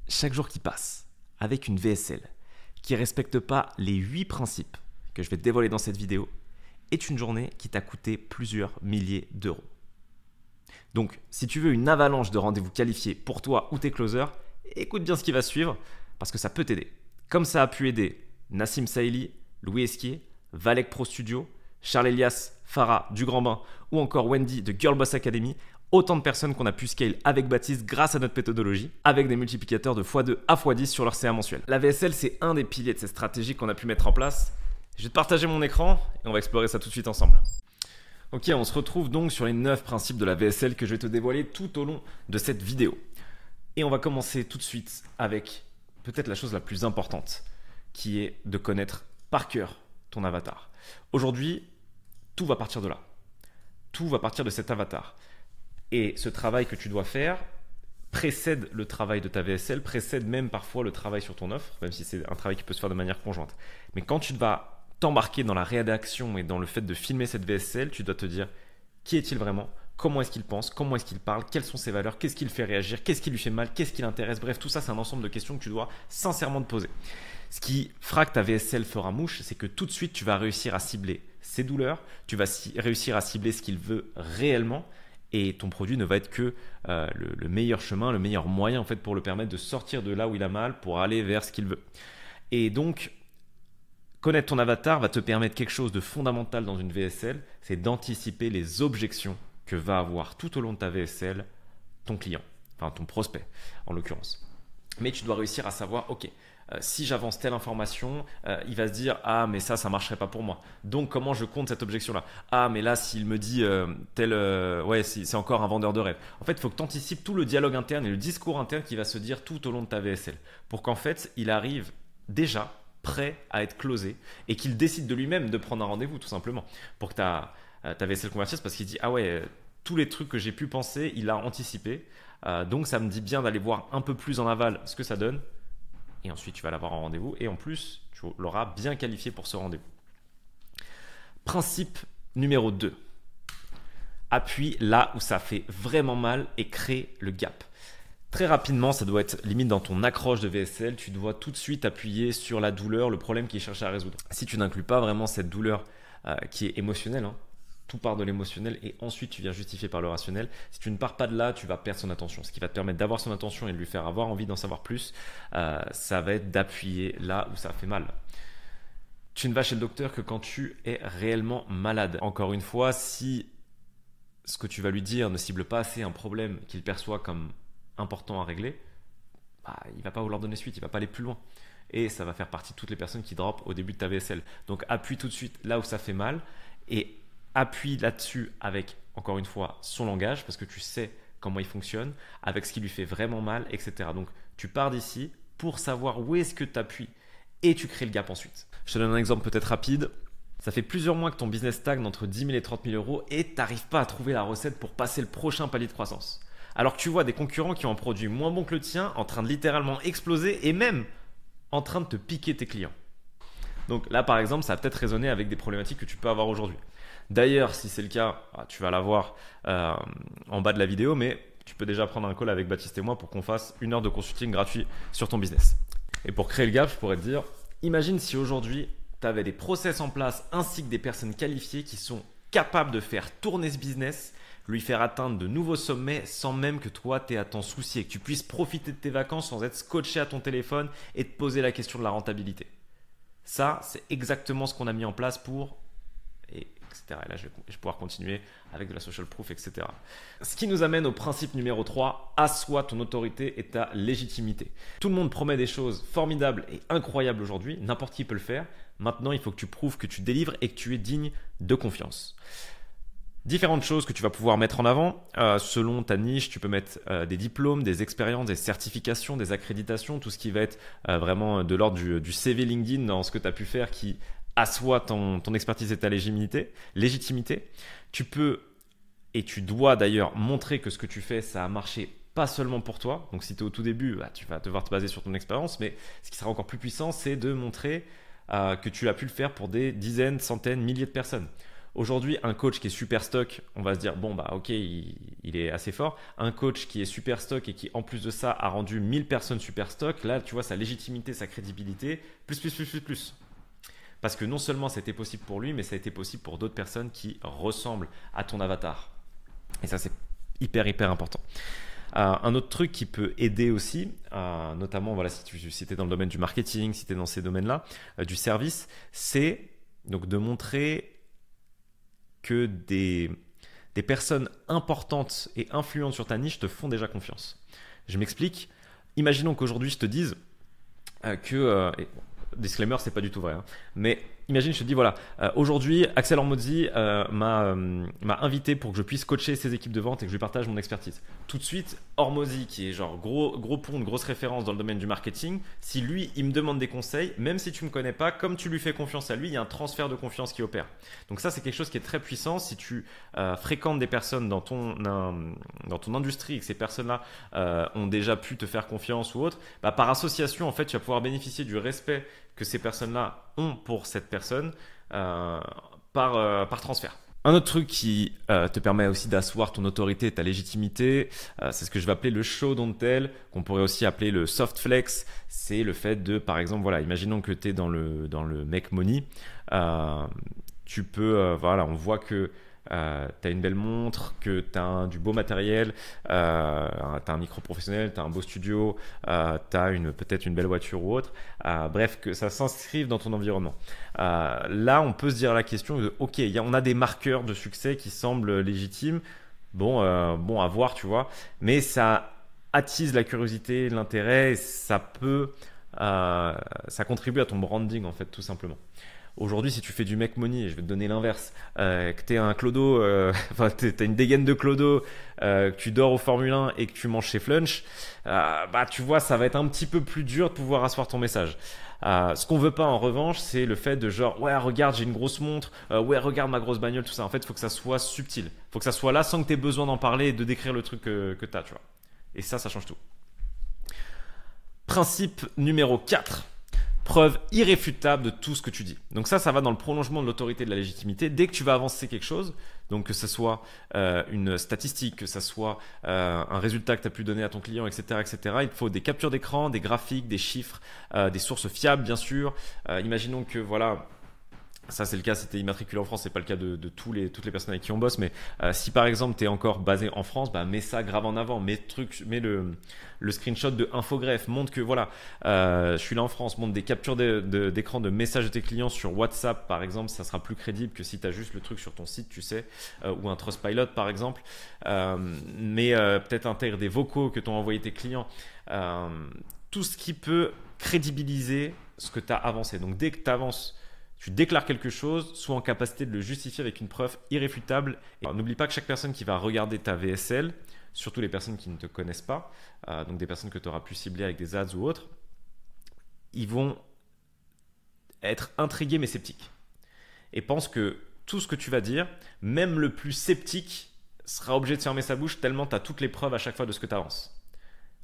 Chaque jour qui passe avec une VSL qui ne respecte pas les 8 principes que je vais te dévoiler dans cette vidéo est une journée qui t'a coûté plusieurs milliers d'euros. Donc, si tu veux une avalanche de rendez-vous qualifiés pour toi ou tes closers, écoute bien ce qui va suivre parce que ça peut t'aider. Comme ça a pu aider Nassim Saïli, Louis Esquier, Valek Pro Studio, Charles Elias, Farah du Grand Bain ou encore Wendy de Girl Boss Academy. Autant de personnes qu'on a pu scale avec Baptiste grâce à notre méthodologie, avec des multiplicateurs de x2 à x10 sur leur CA mensuel. La VSL, c'est un des piliers de cette stratégie qu'on a pu mettre en place. Je vais te partager mon écran et on va explorer ça tout de suite ensemble. Ok, on se retrouve donc sur les 9 principes de la VSL que je vais te dévoiler tout au long de cette vidéo. Et on va commencer tout de suite avec peut-être la chose la plus importante, qui est de connaître par cœur ton avatar. Aujourd'hui, tout va partir de là. Tout va partir de cet avatar. Et ce travail que tu dois faire précède le travail de ta VSL, précède même parfois le travail sur ton offre, même si c'est un travail qui peut se faire de manière conjointe. Mais quand tu vas t'embarquer dans la rédaction et dans le fait de filmer cette VSL, tu dois te dire qui est-il vraiment, comment est-ce qu'il pense, comment est-ce qu'il parle, quelles sont ses valeurs, qu'est-ce qui le fait réagir, qu'est-ce qui lui fait mal, qu'est-ce qui l'intéresse. Bref, tout ça, c'est un ensemble de questions que tu dois sincèrement te poser. Ce qui fera que ta VSL fera mouche, c'est que tout de suite, tu vas réussir à cibler ses douleurs, tu vas réussir à cibler ce qu'il veut réellement. Et ton produit ne va être que le meilleur chemin, le meilleur moyen en fait pour le permettre de sortir de là où il a mal pour aller vers ce qu'il veut. Et donc, connaître ton avatar va te permettre quelque chose de fondamental dans une VSL, c'est d'anticiper les objections que va avoir tout au long de ta VSL ton client, enfin ton prospect en l'occurrence. Mais tu dois réussir à savoir, ok, si j'avance telle information, il va se dire « Ah, mais ça ne marcherait pas pour moi. » Donc, comment je compte cette objection-là? « Ah, mais là, s'il me dit ouais, c'est encore un vendeur de rêve. » En fait, il faut que tu anticipes tout le dialogue interne et le discours interne qui va se dire tout au long de ta VSL pour qu'en fait, il arrive déjà prêt à être closé et qu'il décide de lui-même de prendre un rendez-vous, tout simplement, pour que ta VSL convertisse parce qu'il dit « Ah ouais, tous les trucs que j'ai pu penser, il a anticipé. Donc, ça me dit bien d'aller voir un peu plus en aval ce que ça donne. » Et ensuite, tu vas l'avoir en rendez-vous. Et en plus, tu l'auras bien qualifié pour ce rendez-vous. Principe numéro 2. Appuie là où ça fait vraiment mal et crée le gap. Très rapidement, ça doit être limite dans ton accroche de VSL. Tu dois tout de suite appuyer sur la douleur, le problème qu'il cherche à résoudre. Si tu n'inclus pas vraiment cette douleur qui est émotionnelle, hein, tout part de l'émotionnel et ensuite tu viens justifier par le rationnel. Si tu ne pars pas de là, tu vas perdre son attention. Ce qui va te permettre d'avoir son attention et de lui faire avoir envie d'en savoir plus, ça va être d'appuyer là où ça fait mal. Tu ne vas chez le docteur que quand tu es réellement malade. Encore une fois, si ce que tu vas lui dire ne cible pas assez un problème qu'il perçoit comme important à régler, il ne va pas vouloir donner suite, il ne va pas aller plus loin. Et ça va faire partie de toutes les personnes qui drop au début de ta VSL. Donc appuie tout de suite là où ça fait mal et appuie là-dessus avec, encore une fois, son langage parce que tu sais comment il fonctionne, avec ce qui lui fait vraiment mal, etc. Donc, tu pars d'ici pour savoir où est-ce que tu appuies et tu crées le gap ensuite. Je te donne un exemple peut-être rapide. Ça fait plusieurs mois que ton business stagne entre 10 000 et 30 000 euros et tu n'arrives pas à trouver la recette pour passer le prochain palier de croissance. Alors que tu vois des concurrents qui ont un produit moins bon que le tien en train de littéralement exploser et même en train de te piquer tes clients. Donc là, par exemple, ça va peut-être résonner avec des problématiques que tu peux avoir aujourd'hui. D'ailleurs, si c'est le cas, tu vas la voir en bas de la vidéo, mais tu peux déjà prendre un call avec Baptiste et moi pour qu'on fasse 1 heure de consulting gratuit sur ton business. Et pour créer le gap, je pourrais te dire, imagine si aujourd'hui, tu avais des process en place ainsi que des personnes qualifiées qui sont capables de faire tourner ce business, lui faire atteindre de nouveaux sommets sans même que toi, tu aies à t'en soucier, que tu puisses profiter de tes vacances sans être scotché à ton téléphone et te poser la question de la rentabilité. Ça, c'est exactement ce qu'on a mis en place pour... etc. Et là, je vais pouvoir continuer avec de la social proof, etc. Ce qui nous amène au principe numéro 3, assois ton autorité et ta légitimité. Tout le monde promet des choses formidables et incroyables aujourd'hui, n'importe qui peut le faire. Maintenant, il faut que tu prouves que tu délivres et que tu es digne de confiance. Différentes choses que tu vas pouvoir mettre en avant. Selon ta niche, tu peux mettre des diplômes, des expériences, des certifications, des accréditations, tout ce qui va être vraiment de l'ordre du CV LinkedIn dans ce que tu as pu faire qui assoit ton expertise et ta légitimité. Tu peux et tu dois d'ailleurs montrer que ce que tu fais, ça a marché pas seulement pour toi. Donc si tu es au tout début, tu vas devoir te baser sur ton expérience, mais ce qui sera encore plus puissant, c'est de montrer que tu as pu le faire pour des dizaines, centaines, milliers de personnes. Aujourd'hui, un coach qui est super stock, on va se dire, bon, bah ok, il est assez fort. Un coach qui est super stock et qui, en plus de ça, a rendu 1000 personnes super stock, là, tu vois, sa légitimité, sa crédibilité, plus. Parce que non seulement ça a été possible pour lui, mais ça a été possible pour d'autres personnes qui ressemblent à ton avatar. Et ça, c'est hyper important. Un autre truc qui peut aider aussi, notamment voilà, si tu es dans le domaine du marketing, si tu es dans ces domaines-là, du service, c'est donc de montrer que des personnes importantes et influentes sur ta niche te font déjà confiance. Je m'explique. Imaginons qu'aujourd'hui, je te dise disclaimer, c'est pas du tout vrai, hein, mais imagine, je te dis voilà, aujourd'hui, Axel Hormozzi m'a invité pour que je puisse coacher ses équipes de vente et que je lui partage mon expertise. Tout de suite, Hormozzi, qui est genre gros pont, grosse référence dans le domaine du marketing, si lui, il me demande des conseils, même si tu me connais pas, comme tu lui fais confiance à lui, il y a un transfert de confiance qui opère. Donc ça, c'est quelque chose qui est très puissant. Si tu fréquentes des personnes dans ton industrie et que ces personnes-là ont déjà pu te faire confiance ou autre, bah, par association, en fait, tu vas pouvoir bénéficier du respect que ces personnes-là ont pour cette personne par transfert. Un autre truc qui te permet aussi d'asseoir ton autorité et ta légitimité, c'est ce que je vais appeler le show don't tell, qu'on pourrait aussi appeler le soft flex. C'est le fait de, par exemple, voilà, imaginons que tu es dans le make money, tu peux, voilà, on voit que tu as une belle montre, que tu as du beau matériel, tu as un micro professionnel, tu as un beau studio, tu as peut-être une belle voiture ou autre. Bref, que ça s'inscrive dans ton environnement. Là, on peut se dire la question de, ok, on a des marqueurs de succès qui semblent légitimes. Bon, à voir, tu vois. Mais ça attise la curiosité, l'intérêt, et ça contribue à ton branding, en fait, tout simplement. Aujourd'hui, si tu fais du make money, et je vais te donner l'inverse, que tu es un clodo, enfin, tu as une dégaine de clodo, que tu dors au Formule 1 et que tu manges chez Flunch, bah, tu vois, ça va être un petit peu plus dur de pouvoir asseoir ton message. Ce qu'on veut pas en revanche, c'est le fait de genre, ouais, regarde, j'ai une grosse montre, ouais, regarde ma grosse bagnole, tout ça. En fait, il faut que ça soit subtil. Il faut que ça soit là sans que tu aies besoin d'en parler et de décrire le truc que tu as, tu vois. Et ça change tout. Principe numéro 4. Preuve irréfutable de tout ce que tu dis. Donc ça va dans le prolongement de l'autorité et de la légitimité. Dès que tu vas avancer quelque chose, donc que ce soit une statistique, que ce soit un résultat que tu as pu donner à ton client, etc., il te faut des captures d'écran, des graphiques, des chiffres, des sources fiables, bien sûr. Imaginons que, voilà, ça c'est le cas si tu es immatriculé en France, c'est pas le cas de toutes les personnes avec qui on bosse, mais si par exemple tu es encore basé en France, bah, mets ça grave en avant, mets le screenshot de Infogreffe, montre que voilà, je suis là en France, montre des captures d'écran de messages de tes clients sur WhatsApp par exemple, ça sera plus crédible que si tu as juste le truc sur ton site, tu sais, ou un Trustpilot par exemple, mais peut-être intègre des vocaux que t'ont envoyé tes clients, tout ce qui peut crédibiliser ce que tu as avancé. Donc dès que tu avances, tu déclares quelque chose, sois en capacité de le justifier avec une preuve irréfutable. Et n'oublie pas que chaque personne qui va regarder ta VSL, surtout les personnes qui ne te connaissent pas, donc des personnes que tu auras pu cibler avec des ads ou autres, ils vont être intrigués mais sceptiques. Et pense que tout ce que tu vas dire, même le plus sceptique, sera obligé de fermer sa bouche tellement tu as toutes les preuves à chaque fois de ce que tu avances.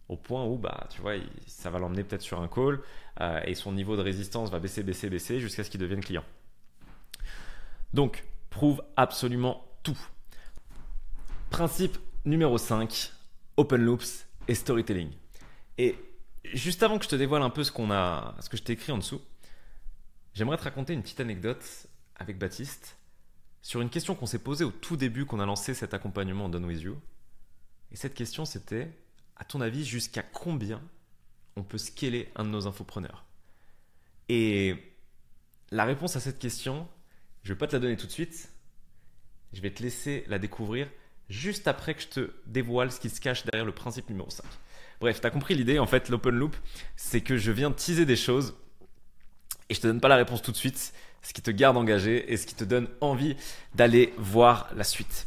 Au point où, bah, tu vois, ça va l'emmener peut-être sur un call et son niveau de résistance va baisser jusqu'à ce qu'il devienne client. Donc, prouve absolument tout. Principe numéro 5, open loops et storytelling. Et juste avant que je te dévoile un peu ce que je t'ai écrit en dessous, j'aimerais te raconter une petite anecdote avec Baptiste sur une question qu'on s'est posée au tout début qu'on a lancé cet accompagnement Done With You. Et cette question, c'était: à ton avis, jusqu'à combien on peut scaler un de nos infopreneurs? Et la réponse à cette question, je ne vais pas te la donner tout de suite. Je vais te laisser la découvrir juste après que je te dévoile ce qui se cache derrière le principe numéro 5. Bref, tu as compris l'idée. En fait, l'open loop, c'est que je viens teaser des choses et je te donne pas la réponse tout de suite, ce qui te garde engagé et ce qui te donne envie d'aller voir la suite.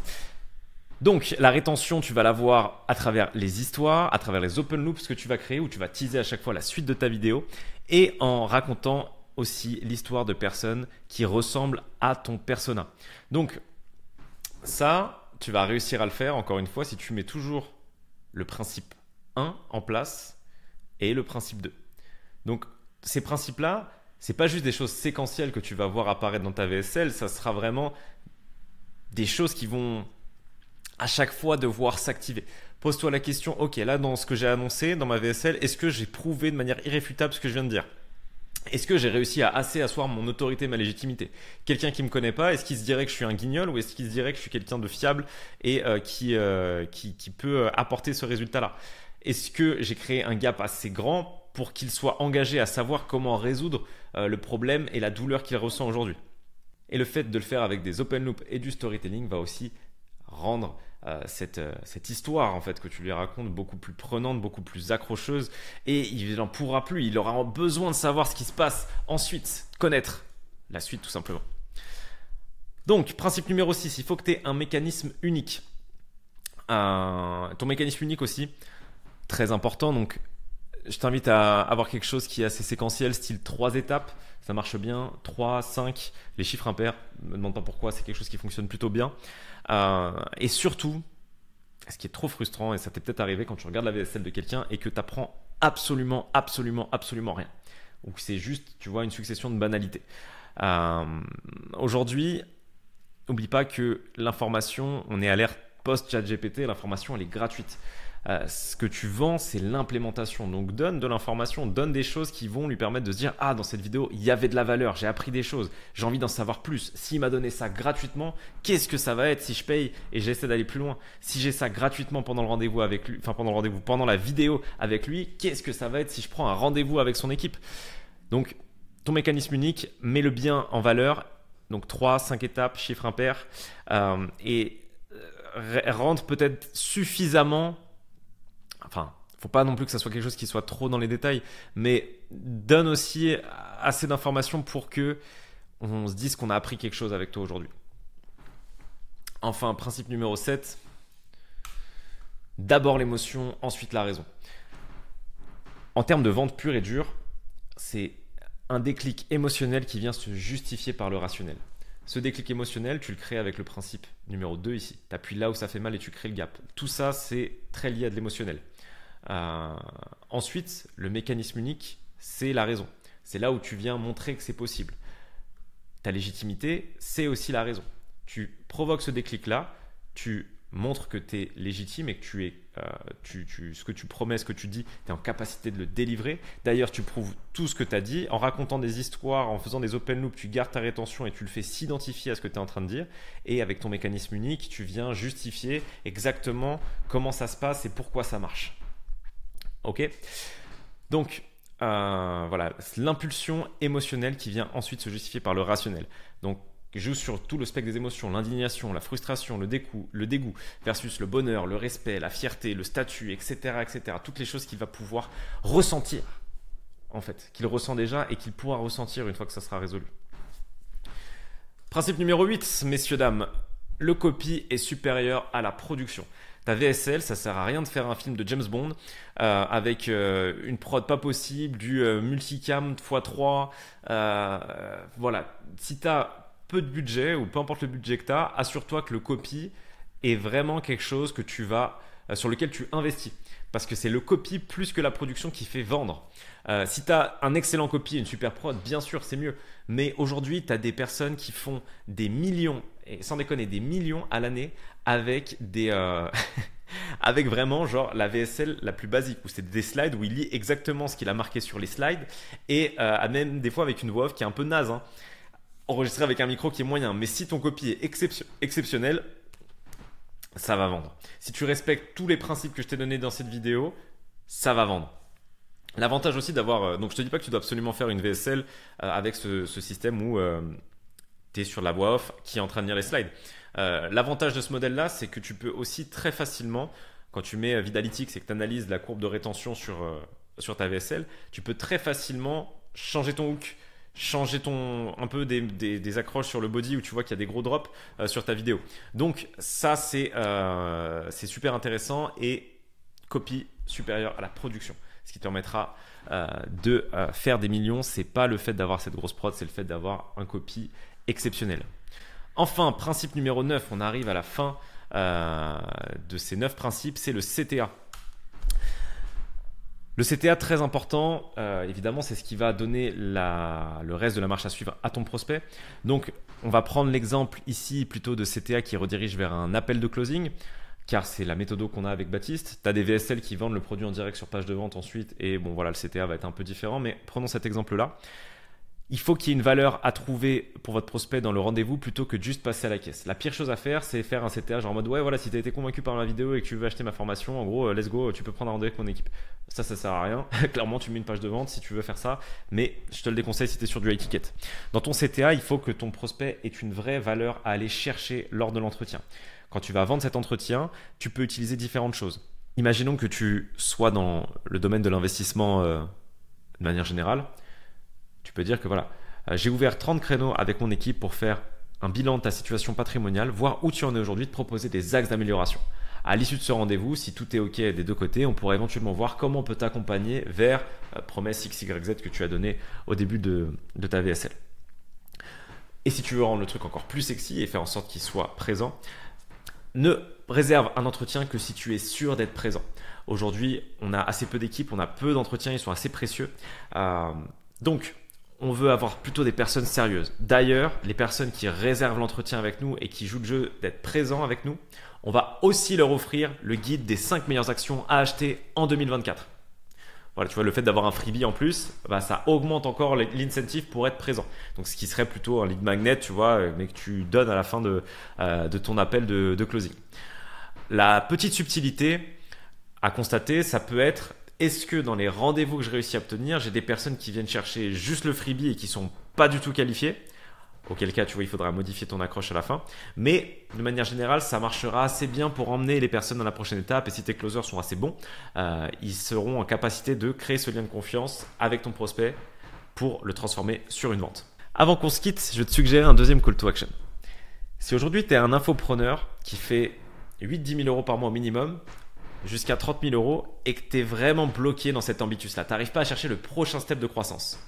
Donc, la rétention, tu vas la voir à travers les histoires, à travers les open loops que tu vas créer, où tu vas teaser à chaque fois la suite de ta vidéo, et en racontant aussi l'histoire de personnes qui ressemblent à ton persona. Donc, ça, tu vas réussir à le faire, encore une fois, si tu mets toujours le principe 1 en place et le principe 2. Donc, ces principes-là, c'est pas juste des choses séquentielles que tu vas voir apparaître dans ta VSL, ça sera vraiment des choses qui vont à chaque fois devoir s'activer. Pose-toi la question, ok, là dans ce que j'ai annoncé, dans ma VSL, est-ce que j'ai prouvé de manière irréfutable ce que je viens de dire? Est-ce que j'ai réussi à assez asseoir mon autorité, ma légitimité? Quelqu'un qui me connaît pas, est-ce qu'il se dirait que je suis un guignol ou est-ce qu'il se dirait que je suis quelqu'un de fiable et qui peut apporter ce résultat-là? Est-ce que j'ai créé un gap assez grand pour qu'il soit engagé à savoir comment résoudre le problème et la douleur qu'il ressent aujourd'hui? Et le fait de le faire avec des open loops et du storytelling va aussi rendre cette histoire en fait que tu lui racontes beaucoup plus prenante, beaucoup plus accrocheuse, et il n'en pourra plus, il aura besoin de savoir ce qui se passe ensuite, connaître la suite tout simplement. Donc principe numéro 6, il faut que tu aies un mécanisme unique. Ton mécanisme unique aussi, très important, donc je t'invite à avoir quelque chose qui est assez séquentiel, style 3 étapes, ça marche bien, 3, 5, les chiffres impairs, ne me demande pas pourquoi, c'est quelque chose qui fonctionne plutôt bien. Et surtout, ce qui est trop frustrant, et ça t'est peut-être arrivé quand tu regardes la VSL de quelqu'un et que tu apprends absolument rien. Ou que c'est juste, tu vois, une succession de banalités. Aujourd'hui, n'oublie pas que l'information, on est à l'ère post-ChatGPT, l'information elle est gratuite. Ce que tu vends, c'est l'implémentation. Donc donne de l'information, donne des choses qui vont lui permettre de se dire « Ah, dans cette vidéo, il y avait de la valeur, j'ai appris des choses, j'ai envie d'en savoir plus. S'il m'a donné ça gratuitement, qu'est-ce que ça va être si je paye et j'essaie d'aller plus loin? Si j'ai ça gratuitement pendant le rendez-vous avec lui, enfin pendant la vidéo avec lui, qu'est-ce que ça va être si je prends un rendez-vous avec son équipe ?» Donc, ton mécanisme unique, mets-le bien en valeur. Donc 3, 5 étapes, chiffre impair, et rentre peut-être suffisamment. Enfin, faut pas non plus que ça soit quelque chose qui soit trop dans les détails, mais donne aussi assez d'informations pour que on se dise qu'on a appris quelque chose avec toi aujourd'hui. Enfin, principe numéro 7, d'abord l'émotion, ensuite la raison. En termes de vente pure et dure, c'est un déclic émotionnel qui vient se justifier par le rationnel. Ce déclic émotionnel, tu le crées avec le principe numéro 2 ici. Tu appuies là où ça fait mal et tu crées le gap. Tout ça, c'est très lié à de l'émotionnel. Ensuite, le mécanisme unique, c'est la raison. C'est là où tu viens montrer que c'est possible. Ta légitimité, c'est aussi la raison. Tu provoques ce déclic-là, tu montres que tu es légitime et que ce que tu promets, ce que tu dis, tu es en capacité de le délivrer. D'ailleurs, tu prouves tout ce que tu as dit. En racontant des histoires, en faisant des open loops, tu gardes ta rétention et tu le fais s'identifier à ce que tu es en train de dire. Et avec ton mécanisme unique, tu viens justifier exactement comment ça se passe et pourquoi ça marche. Ok ? Donc, voilà, l'impulsion émotionnelle qui vient ensuite se justifier par le rationnel. Donc, joue sur tout le spectre des émotions, l'indignation, la frustration, le dégoût versus le bonheur, le respect, la fierté, le statut, etc., etc. Toutes les choses qu'il va pouvoir ressentir, en fait, qu'il ressent déjà et qu'il pourra ressentir une fois que ça sera résolu. Principe numéro 8, messieurs, dames, le copy est supérieur à la production. Ta VSL, ça sert à rien de faire un film de James Bond avec une prod pas possible, du multicam x3. Voilà, si tu as peu de budget ou peu importe le budget que tu as, assure-toi que le copy est vraiment quelque chose que sur lequel tu investis. Parce que c'est le copy plus que la production qui fait vendre. Si tu as un excellent copy et une super prod, bien sûr, c'est mieux. Mais aujourd'hui, tu as des personnes qui font des millions, et sans déconner, des millions à l'année avec avec vraiment genre la VSL la plus basique, où c'est des slides où il lit exactement ce qu'il a marqué sur les slides et même des fois avec une voix off qui est un peu naze, hein, enregistré avec un micro qui est moyen. Mais si ton copy est exceptionnel, ça va vendre. Si tu respectes tous les principes que je t'ai donnés dans cette vidéo, ça va vendre. L'avantage aussi d'avoir... donc je te dis pas que tu dois absolument faire une VSL avec ce système où tu es sur la voix off qui est en train de lire les slides. L'avantage de ce modèle-là, c'est que tu peux aussi très facilement, quand tu mets Vidalytics et que tu analyses la courbe de rétention sur ta VSL, tu peux très facilement changer ton hook, changer un peu des accroches sur le body où tu vois qu'il y a des gros drops sur ta vidéo. Donc ça, c'est super intéressant et copy supérieur à la production. Ce qui te permettra de faire des millions. C'est pas le fait d'avoir cette grosse prod, c'est le fait d'avoir un copy exceptionnel. Enfin, principe numéro 9, on arrive à la fin de ces 9 principes, c'est le CTA. Le CTA, très important, évidemment, c'est ce qui va donner le reste de la marche à suivre à ton prospect. Donc, on va prendre l'exemple ici plutôt de CTA qui redirige vers un appel de closing, car c'est la méthode qu'on a avec Baptiste. Tu as des VSL qui vendent le produit en direct sur page de vente ensuite, et bon voilà, le CTA va être un peu différent, mais prenons cet exemple-là. Il faut qu'il y ait une valeur à trouver pour votre prospect dans le rendez-vous plutôt que de juste passer à la caisse. La pire chose à faire, c'est faire un CTA genre en mode ouais voilà, si tu as été convaincu par ma vidéo et que tu veux acheter ma formation, en gros let's go, tu peux prendre un rendez-vous avec mon équipe. Ça sert à rien. Clairement, tu mets une page de vente si tu veux faire ça, mais je te le déconseille si tu es sur du high ticket. Dans ton CTA, il faut que ton prospect ait une vraie valeur à aller chercher lors de l'entretien. Quand tu vas vendre cet entretien, tu peux utiliser différentes choses. Imaginons que tu sois dans le domaine de l'investissement de manière générale. Tu peux dire que voilà, j'ai ouvert 30 créneaux avec mon équipe pour faire un bilan de ta situation patrimoniale, voir où tu en es aujourd'hui, te proposer des axes d'amélioration. À l'issue de ce rendez-vous, si tout est OK des deux côtés, on pourra éventuellement voir comment on peut t'accompagner vers promesse XYZ que tu as donné au début de ta VSL. Et si tu veux rendre le truc encore plus sexy et faire en sorte qu'il soit présent, ne réserve un entretien que si tu es sûr d'être présent. Aujourd'hui, on a assez peu d'équipes, on a peu d'entretiens, ils sont assez précieux. Donc, on veut avoir plutôt des personnes sérieuses. D'ailleurs, les personnes qui réservent l'entretien avec nous et qui jouent le jeu d'être présents avec nous, on va aussi leur offrir le guide des 5 meilleures actions à acheter en 2024. Voilà, tu vois, le fait d'avoir un freebie en plus, ça augmente encore l'incentive pour être présent. Donc, ce qui serait plutôt un lead magnet, tu vois, mais que tu donnes à la fin de ton appel de closing. La petite subtilité à constater, ça peut être: est-ce que dans les rendez-vous que je réussis à obtenir, j'ai des personnes qui viennent chercher juste le freebie et qui sont pas du tout qualifiées? Auquel cas, tu vois, il faudra modifier ton accroche à la fin. Mais de manière générale, ça marchera assez bien pour emmener les personnes dans la prochaine étape. Et si tes closers sont assez bons, ils seront en capacité de créer ce lien de confiance avec ton prospect pour le transformer sur une vente. Avant qu'on se quitte, je vais te suggérer un deuxième call to action. Si aujourd'hui, tu es un infopreneur qui fait 8-10 000 euros par mois au minimum, jusqu'à 30 000 euros, et que tu es vraiment bloqué dans cet ambitus-là, tu n'arrives pas à chercher le prochain step de croissance.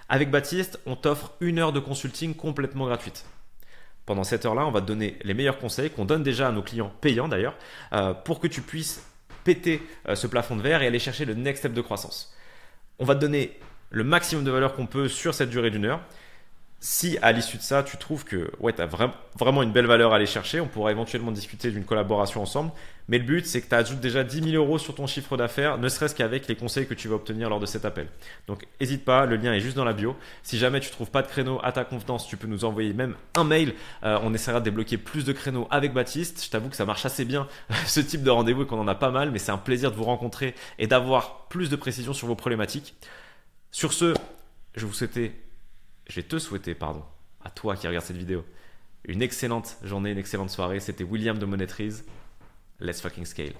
Avec Baptiste, on t'offre 1 heure de consulting complètement gratuite. Pendant cette heure-là, on va te donner les meilleurs conseils qu'on donne déjà à nos clients payants d'ailleurs, pour que tu puisses péter ce plafond de verre et aller chercher le next step de croissance. On va te donner le maximum de valeur qu'on peut sur cette durée d'1 heure. Si à l'issue de ça, tu trouves que ouais, tu as vraiment une belle valeur à aller chercher, on pourra éventuellement discuter d'une collaboration ensemble. Mais le but, c'est que tu ajoutes déjà 10 000 euros sur ton chiffre d'affaires, ne serait-ce qu'avec les conseils que tu vas obtenir lors de cet appel. Donc, n'hésite pas, le lien est juste dans la bio. Si jamais tu ne trouves pas de créneau à ta convenance, tu peux nous envoyer même un mail. On essaiera de débloquer plus de créneaux avec Baptiste. Je t'avoue que ça marche assez bien, ce type de rendez-vous, et qu'on en a pas mal, mais c'est un plaisir de vous rencontrer et d'avoir plus de précision sur vos problématiques. Sur ce, je vais te souhaiter, à toi qui regarde cette vidéo, une excellente journée, une excellente soirée. C'était William de Monetrize. Let's fucking scale.